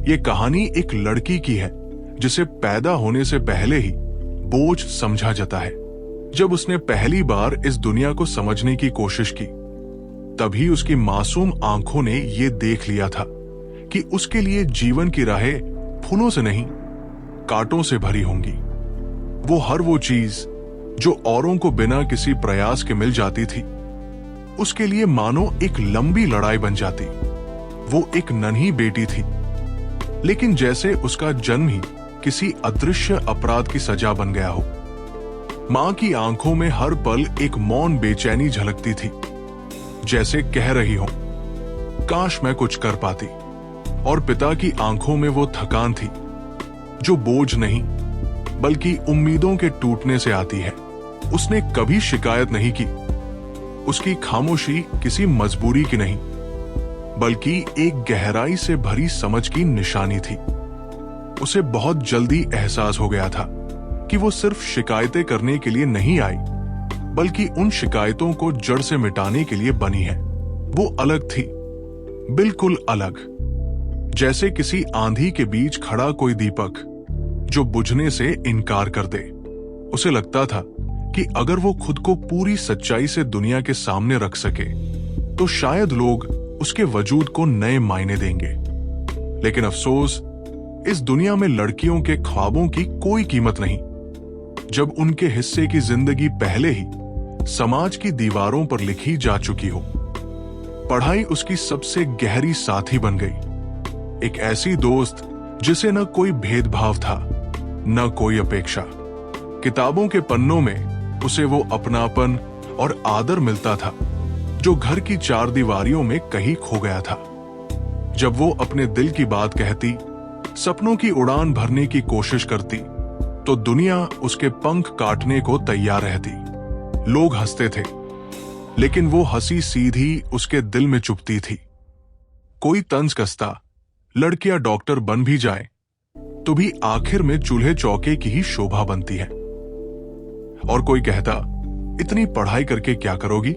ये कहानी एक लड़की की है जिसे पैदा होने से पहले ही बोझ समझा जाता है। जब उसने पहली बार इस दुनिया को समझने की कोशिश की, तभी उसकी मासूम आंखों ने ये देख लिया था कि उसके लिए जीवन की राहें फूलों से नहीं, कांटों से भरी होंगी। वो चीज जो औरों को बिना किसी प्रयास के मिल जाती थी, उसके लिए मानो एक लंबी लड़ाई बन जाती। वो एक नन्ही बेटी थी, लेकिन जैसे उसका जन्म ही किसी अदृश्य अपराध की सजा बन गया हो। मां की आंखों में हर पल एक मौन बेचैनी झलकती थी, जैसे कह रही हो, काश मैं कुछ कर पाती। और पिता की आंखों में वो थकान थी जो बोझ नहीं बल्कि उम्मीदों के टूटने से आती है। उसने कभी शिकायत नहीं की। उसकी खामोशी किसी मजबूरी की नहीं, बल्कि एक गहराई से भरी समझ की निशानी थी। उसे बहुत जल्दी एहसास हो गया था कि वो सिर्फ शिकायतें करने के लिए नहीं आई, बल्कि उन शिकायतों को जड़ से मिटाने के लिए बनी है। वो अलग थी, बिल्कुल अलग, जैसे किसी आंधी के बीच खड़ा कोई दीपक जो बुझने से इनकार कर दे। उसे लगता था कि अगर वो खुद को पूरी सच्चाई से दुनिया के सामने रख सके, तो शायद लोग उसके वजूद को नए मायने देंगे। लेकिन अफसोस, इस दुनिया में लड़कियों के ख्वाबों की कोई कीमत नहीं, जब उनके हिस्से की जिंदगी पहले ही समाज की दीवारों पर लिखी जा चुकी हो। पढ़ाई उसकी सबसे गहरी साथी बन गई, एक ऐसी दोस्त जिसे न कोई भेदभाव था, न कोई अपेक्षा। किताबों के पन्नों में उसे वो अपनापन और आदर मिलता था जो घर की चार दीवारियों में कहीं खो गया था। जब वो अपने दिल की बात कहती, सपनों की उड़ान भरने की कोशिश करती, तो दुनिया उसके पंख काटने को तैयार रहती। लोग हंसते थे, लेकिन वो हंसी सीधी उसके दिल में चुभती थी। कोई तंज कसता, लड़कियां डॉक्टर बन भी जाए तो भी आखिर में चूल्हे चौके की ही शोभा बनती है। और कोई कहता, इतनी पढ़ाई करके क्या करोगी,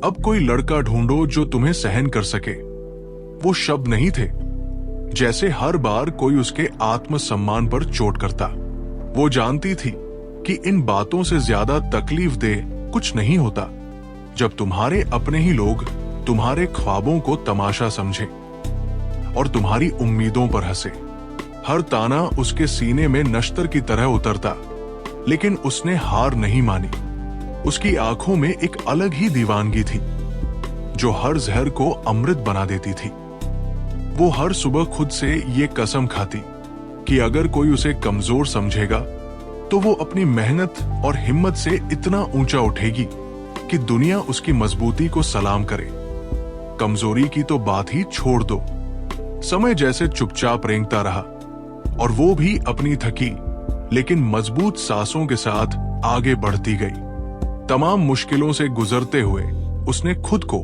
अब कोई लड़का ढूंढो जो तुम्हें सहन कर सके। वो शब्द नहीं थे, जैसे हर बार कोई उसके आत्मसम्मान पर चोट करता। वो जानती थी कि इन बातों से ज्यादा तकलीफ दे कुछ नहीं होता, जब तुम्हारे अपने ही लोग तुम्हारे ख्वाबों को तमाशा समझे और तुम्हारी उम्मीदों पर हंसे। हर ताना उसके सीने में नश्तर की तरह उतरता, लेकिन उसने हार नहीं मानी। उसकी आंखों में एक अलग ही दीवानगी थी जो हर जहर को अमृत बना देती थी। वो हर सुबह खुद से ये कसम खाती कि अगर कोई उसे कमजोर समझेगा, तो वो अपनी मेहनत और हिम्मत से इतना ऊंचा उठेगी कि दुनिया उसकी मजबूती को सलाम करे। कमजोरी की तो बात ही छोड़ दो। समय जैसे चुपचाप रेंगता रहा, और वो भी अपनी थकी लेकिन मजबूत सांसों के साथ आगे बढ़ती गई। तमाम मुश्किलों से गुजरते हुए उसने खुद को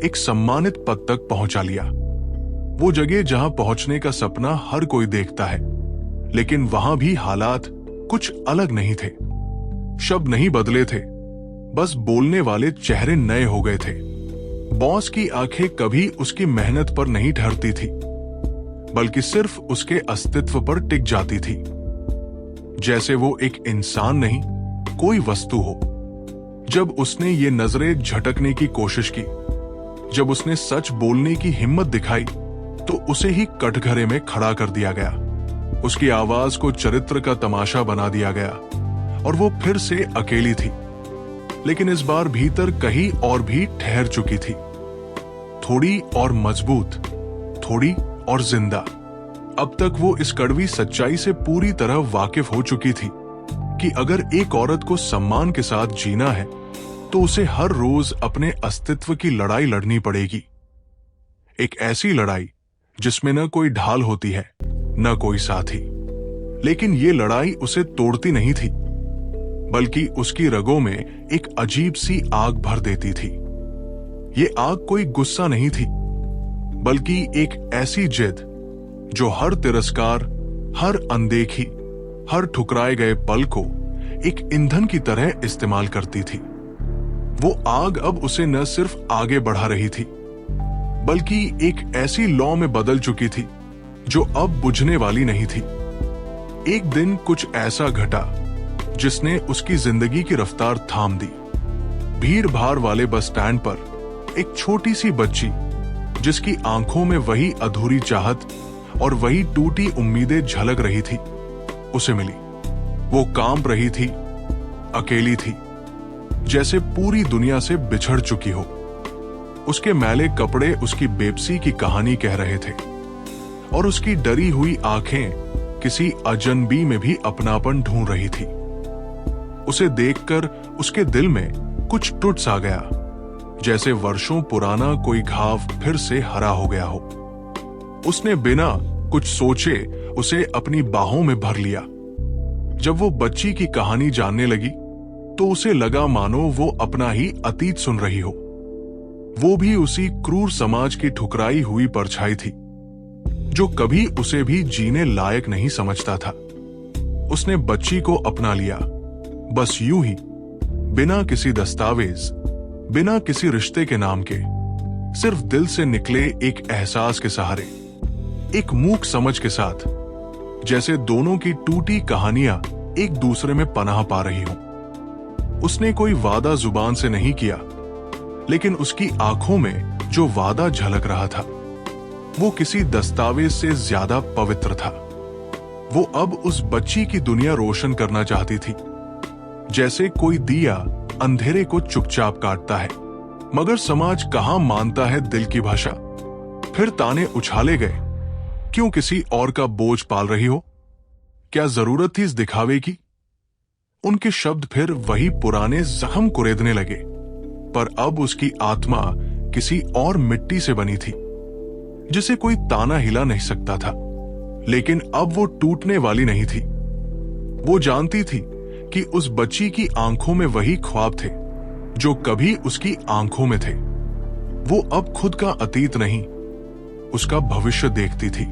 एक सम्मानित पद तक पहुंचा लिया। वो जगह जहां पहुंचने का सपना हर कोई देखता है, लेकिन वहां भी हालात कुछ अलग नहीं थे। शब्द नहीं बदले थे, बस बोलने वाले चेहरे नए हो गए थे। बॉस की आंखें कभी उसकी मेहनत पर नहीं ठहरती थी, बल्कि सिर्फ उसके अस्तित्व पर टिक जाती थी, जैसे वो एक इंसान नहीं, कोई वस्तु हो। जब उसने ये नजरें झटकने की कोशिश की, जब उसने सच बोलने की हिम्मत दिखाई, तो उसे ही कटघरे में खड़ा कर दिया गया। उसकी आवाज को चरित्र का तमाशा बना दिया गया, और वो फिर से अकेली थी, लेकिन इस बार भीतर कहीं और भी ठहर चुकी थी, थोड़ी और मजबूत, थोड़ी और जिंदा। अब तक वो इस कड़वी सच्चाई से पूरी तरह वाकिफ हो चुकी थी कि अगर एक औरत को सम्मान के साथ जीना है, तो उसे हर रोज अपने अस्तित्व की लड़ाई लड़नी पड़ेगी। एक ऐसी लड़ाई जिसमें न कोई ढाल होती है, न कोई साथी। लेकिन ये लड़ाई उसे तोड़ती नहीं थी, बल्कि उसकी रगों में एक अजीब सी आग भर देती थी। ये आग कोई गुस्सा नहीं थी, बल्कि एक ऐसी जिद जो हर तिरस्कार, हर अनदेखी, हर ठुकराए गए पल को एक ईंधन की तरह इस्तेमाल करती थी। वो आग अब उसे न सिर्फ आगे बढ़ा रही थी, बल्कि एक ऐसी लौ में बदल चुकी थी जो अब बुझने वाली नहीं थी। एक दिन कुछ ऐसा घटा जिसने उसकी जिंदगी की रफ्तार थाम दी। भीड़ भाड़ वाले बस स्टैंड पर एक छोटी सी बच्ची, जिसकी आंखों में वही अधूरी चाहत और वही टूटी उम्मीदें झलक रही थी, उसे मिली। वो कांप रही थी, अकेली थी, जैसे पूरी दुनिया से बिछड़ चुकी हो। उसके मैले कपड़े उसकी बेबसी की कहानी कह रहे थे और उसकी डरी हुई आंखें किसी अजनबी में भी अपनापन ढूंढ रही थी। उसे देखकर उसके दिल में कुछ टूट सा गया, जैसे वर्षों पुराना कोई घाव फिर से हरा हो गया हो। उसने बिना कुछ सोचे उसे अपनी बाहों में भर लिया। जब वो बच्ची की कहानी जानने लगी तो उसे लगा मानो वो अपना ही अतीत सुन रही हो। वो भी उसी क्रूर समाज की ठुकराई हुई परछाई थी, जो कभी उसे भी जीने लायक नहीं समझता था। उसने बच्ची को अपना लिया, बस यूं ही, बिना किसी दस्तावेज, बिना किसी रिश्ते के नाम के, सिर्फ दिल से निकले एक एहसास के सहारे, एक मूक समझ के साथ, जैसे दोनों की टूटी कहानियां एक दूसरे में पनाह पा रही हों। उसने कोई वादा जुबान से नहीं किया, लेकिन उसकी आंखों में जो वादा झलक रहा था वो किसी दस्तावेज से ज्यादा पवित्र था। वो अब उस बच्ची की दुनिया रोशन करना चाहती थी, जैसे कोई दिया अंधेरे को चुपचाप काटता है। मगर समाज कहां मानता है दिल की भाषा। फिर ताने उछाले गए, क्यों किसी और का बोझ पाल रही हो? क्या जरूरत थी इस दिखावे की? उनके शब्द फिर वही पुराने जख्म कुरेदने लगे, पर अब उसकी आत्मा किसी और मिट्टी से बनी थी, जिसे कोई ताना हिला नहीं सकता था। लेकिन अब वो टूटने वाली नहीं थी। वो जानती थी कि उस बच्ची की आंखों में वही ख्वाब थे जो कभी उसकी आंखों में थे। वो अब खुद का अतीत नहीं, उसका भविष्य देखती थी।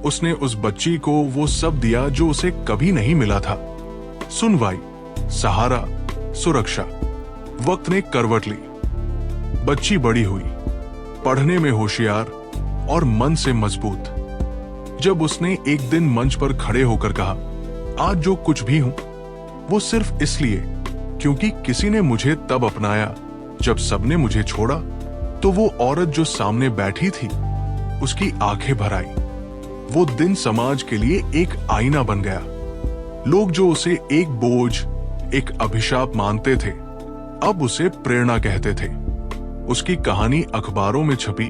उसने उस बच्ची को वो सब दिया जो उसे कभी नहीं मिला था। सुनवाई, सहारा, सुरक्षा। वक्त ने करवट ली। बच्ची बड़ी हुई, पढ़ने में होशियार और मन से मजबूत। जब उसने एक दिन मंच पर खड़े होकर कहा, आज जो कुछ भी हूं वो सिर्फ इसलिए क्योंकि किसी ने मुझे तब अपनाया जब सबने मुझे छोड़ा, तो वो औरत जो सामने बैठी थी उसकी आंखें भर आई। वो दिन समाज के लिए एक आईना बन गया। लोग जो उसे एक बोझ, एक अभिशाप मानते थे, अब उसे प्रेरणा कहते थे। उसकी कहानी अखबारों में छपी,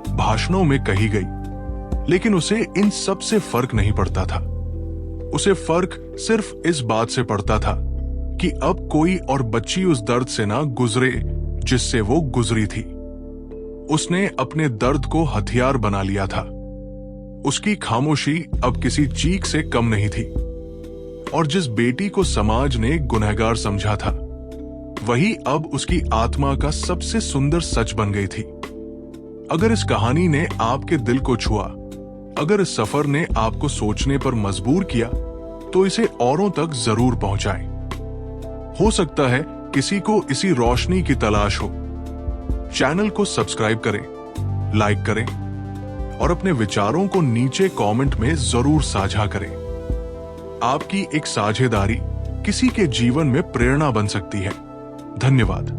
भाषणों में कही गई, लेकिन उसे इन सब से फर्क नहीं पड़ता था। उसे फर्क सिर्फ इस बात से पड़ता था कि अब कोई और बच्ची उस दर्द से ना गुजरे जिससे वो गुजरी थी। उसने अपने दर्द को हथियार बना लिया था। उसकी खामोशी अब किसी चीख से कम नहीं थी। और जिस बेटी को समाज ने गुनहगार समझा था, वही अब उसकी आत्मा का सबसे सुंदर सच बन गई थी। अगर इस कहानी ने आपके दिल को छुआ, अगर इस सफर ने आपको सोचने पर मजबूर किया, तो इसे औरों तक जरूर पहुंचाएं। हो सकता है किसी को इसी रोशनी की तलाश हो। चैनल को सब्सक्राइब करें, लाइक करें और अपने विचारों को नीचे कमेंट में जरूर साझा करें। आपकी एक साझेदारी किसी के जीवन में प्रेरणा बन सकती है। धन्यवाद।